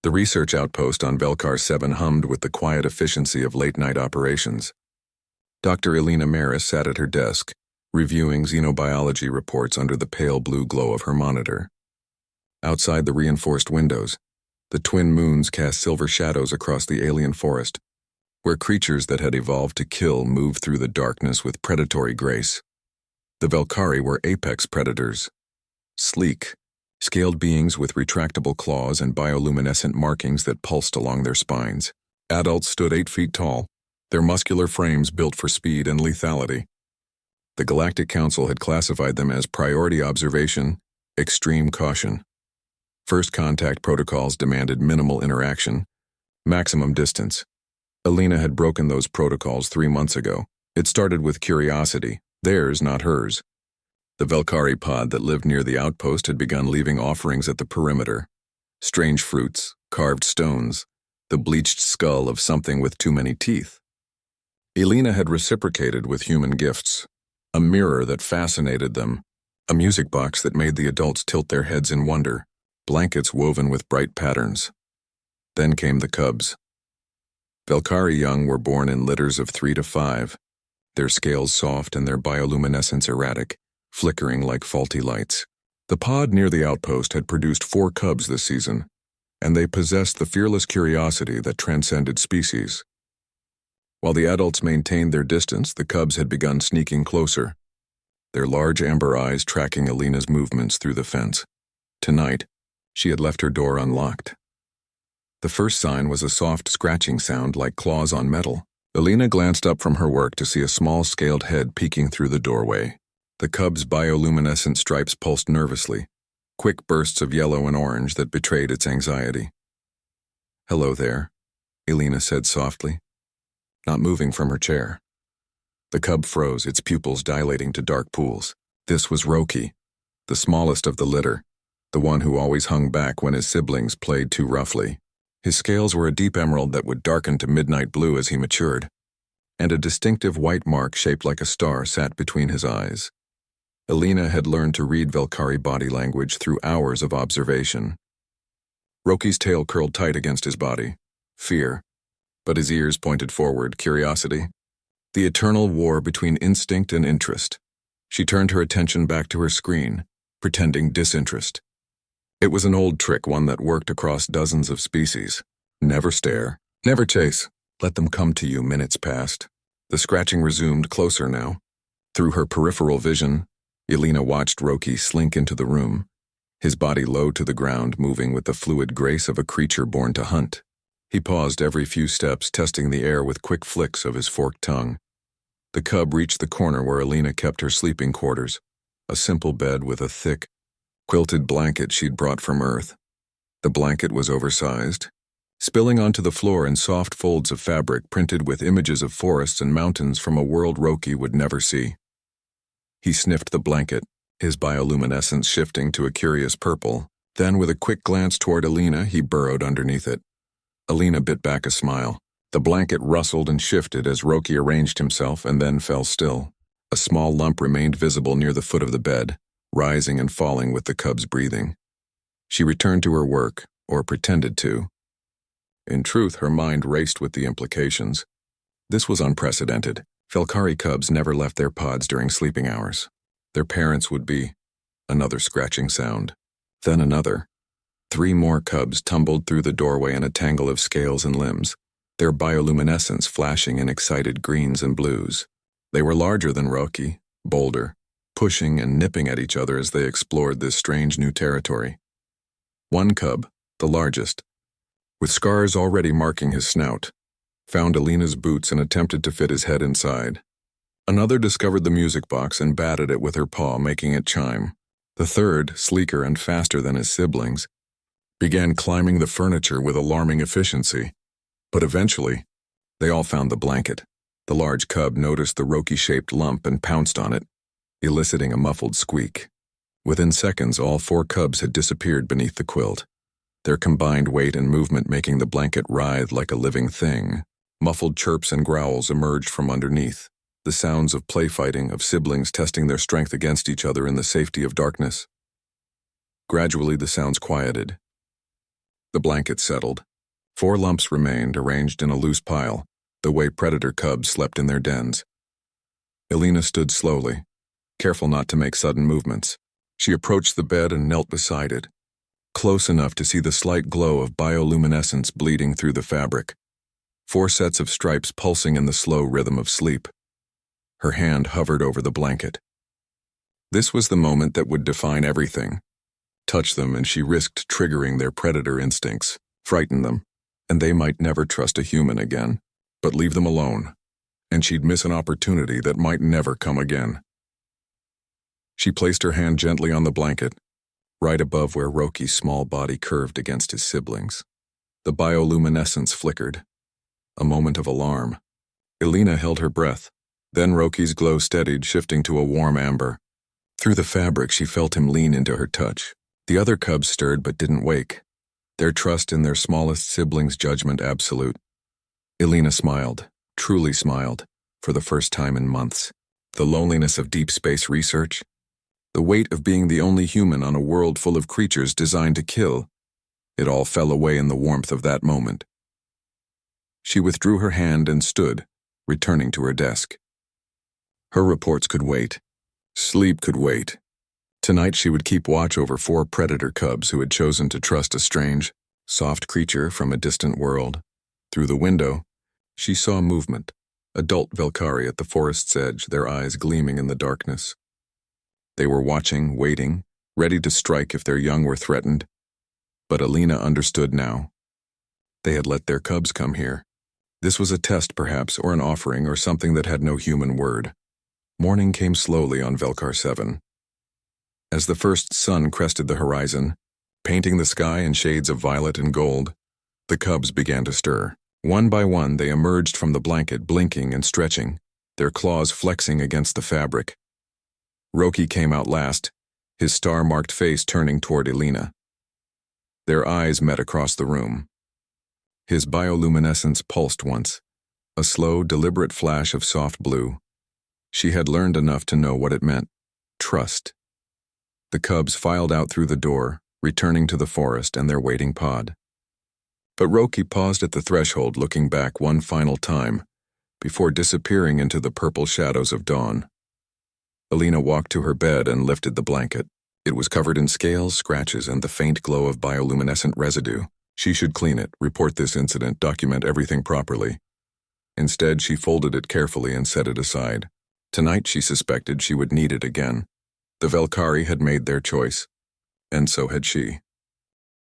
The research outpost on Velkar 7 hummed with the quiet efficiency of late-night operations. Dr. Elena Maris sat at her desk, reviewing xenobiology reports under the pale blue glow of her monitor. Outside the reinforced windows, the twin moons cast silver shadows across the alien forest, where creatures that had evolved to kill moved through the darkness with predatory grace. The Velkari were apex predators. Sleek, scaled beings with retractable claws and bioluminescent markings that pulsed along their spines. Adults stood 8 feet tall, their muscular frames built for speed and lethality. The Galactic Council had classified them as priority observation, extreme caution. First contact protocols demanded minimal interaction, maximum distance. Elena had broken those protocols 3 months ago. It started with curiosity, theirs, not hers. The Velkari pod that lived near the outpost had begun leaving offerings at the perimeter. Strange fruits, carved stones, the bleached skull of something with too many teeth. Elena had reciprocated with human gifts, a mirror that fascinated them, a music box that made the adults tilt their heads in wonder, blankets woven with bright patterns. Then came the cubs. Velkari young were born in litters of 3 to 5, their scales soft and their bioluminescence erratic, flickering like faulty lights. The pod near the outpost had produced 4 cubs this season, and they possessed the fearless curiosity that transcended species. While the adults maintained their distance, the cubs had begun sneaking closer, their large amber eyes tracking Elena's movements through the fence. Tonight, she had left her door unlocked. The first sign was a soft scratching sound like claws on metal. Elena glanced up from her work to see a small scaled head peeking through the doorway. The cub's bioluminescent stripes pulsed nervously, quick bursts of yellow and orange that betrayed its anxiety. "Hello there," Elena said softly, not moving from her chair. The cub froze, its pupils dilating to dark pools. This was Roki, the smallest of the litter, the one who always hung back when his siblings played too roughly. His scales were a deep emerald that would darken to midnight blue as he matured, and a distinctive white mark shaped like a star sat between his eyes. Elena had learned to read Velkari body language through hours of observation. Roki's tail curled tight against his body, fear, but his ears pointed forward, curiosity. The eternal war between instinct and interest. She turned her attention back to her screen, pretending disinterest. It was an old trick, one that worked across dozens of species. Never stare, never chase, let them come to you. Minutes passed. The scratching resumed, closer now. Through her peripheral vision, Elena watched Roki slink into the room, his body low to the ground, moving with the fluid grace of a creature born to hunt. He paused every few steps, testing the air with quick flicks of his forked tongue. The cub reached the corner where Elena kept her sleeping quarters, a simple bed with a thick, quilted blanket she'd brought from Earth. The blanket was oversized, spilling onto the floor in soft folds of fabric printed with images of forests and mountains from a world Roki would never see. He sniffed the blanket, his bioluminescence shifting to a curious purple. Then, with a quick glance toward Elena, he burrowed underneath it. Elena bit back a smile. The blanket rustled and shifted as Roki arranged himself and then fell still. A small lump remained visible near the foot of the bed, rising and falling with the cub's breathing. She returned to her work, or pretended to. In truth, her mind raced with the implications. This was unprecedented. Velkari cubs never left their pods during sleeping hours. Their parents would be. Another scratching sound. Then another. 3 more cubs tumbled through the doorway in a tangle of scales and limbs, their bioluminescence flashing in excited greens and blues. They were larger than Roki, bolder, pushing and nipping at each other as they explored this strange new territory. One cub, the largest, with scars already marking his snout, found Elena's boots and attempted to fit his head inside. Another discovered the music box and batted it with her paw, making it chime. The third, sleeker and faster than his siblings, began climbing the furniture with alarming efficiency. But eventually, they all found the blanket. The large cub noticed the Roki-shaped lump and pounced on it, eliciting a muffled squeak. Within seconds, all 4 cubs had disappeared beneath the quilt, their combined weight and movement making the blanket writhe like a living thing. Muffled chirps and growls emerged from underneath, the sounds of play fighting, of siblings testing their strength against each other in the safety of darkness. Gradually, the sounds quieted. The blanket settled. 4 lumps remained, arranged in a loose pile, the way predator cubs slept in their dens. Elena stood slowly, careful not to make sudden movements. She approached the bed and knelt beside it, close enough to see the slight glow of bioluminescence bleeding through the fabric. 4 sets of stripes pulsing in the slow rhythm of sleep. Her hand hovered over the blanket. This was the moment that would define everything. Touch them and she risked triggering their predator instincts, frighten them, and they might never trust a human again. But leave them alone, and she'd miss an opportunity that might never come again. She placed her hand gently on the blanket, right above where Roki's small body curved against his siblings. The bioluminescence flickered. A moment of alarm. Elena held her breath. Then Roki's glow steadied, shifting to a warm amber. Through the fabric, she felt him lean into her touch. The other cubs stirred but didn't wake, their trust in their smallest sibling's judgment absolute. Elena smiled, truly smiled, for the first time in months. The loneliness of deep space research, the weight of being the only human on a world full of creatures designed to kill, it all fell away in the warmth of that moment. She withdrew her hand and stood, returning to her desk. Her reports could wait. Sleep could wait. Tonight she would keep watch over 4 predator cubs who had chosen to trust a strange, soft creature from a distant world. Through the window, she saw movement, adult Velkari at the forest's edge, their eyes gleaming in the darkness. They were watching, waiting, ready to strike if their young were threatened. But Elena understood now. They had let their cubs come here. This was a test, perhaps, or an offering, or something that had no human word. Morning came slowly on Velkar 7. As the first sun crested the horizon, painting the sky in shades of violet and gold, the cubs began to stir. One by one, they emerged from the blanket, blinking and stretching, their claws flexing against the fabric. Roki came out last, his star-marked face turning toward Elena. Their eyes met across the room. His bioluminescence pulsed once, a slow, deliberate flash of soft blue. She had learned enough to know what it meant: trust. The cubs filed out through the door, returning to the forest and their waiting pod. But Roki paused at the threshold, looking back one final time, before disappearing into the purple shadows of dawn. Elena walked to her bed and lifted the blanket. It was covered in scales, scratches, and the faint glow of bioluminescent residue. She should clean it, report this incident, document everything properly. Instead, she folded it carefully and set it aside. Tonight, she suspected she would need it again. The Velkari had made their choice, and so had she.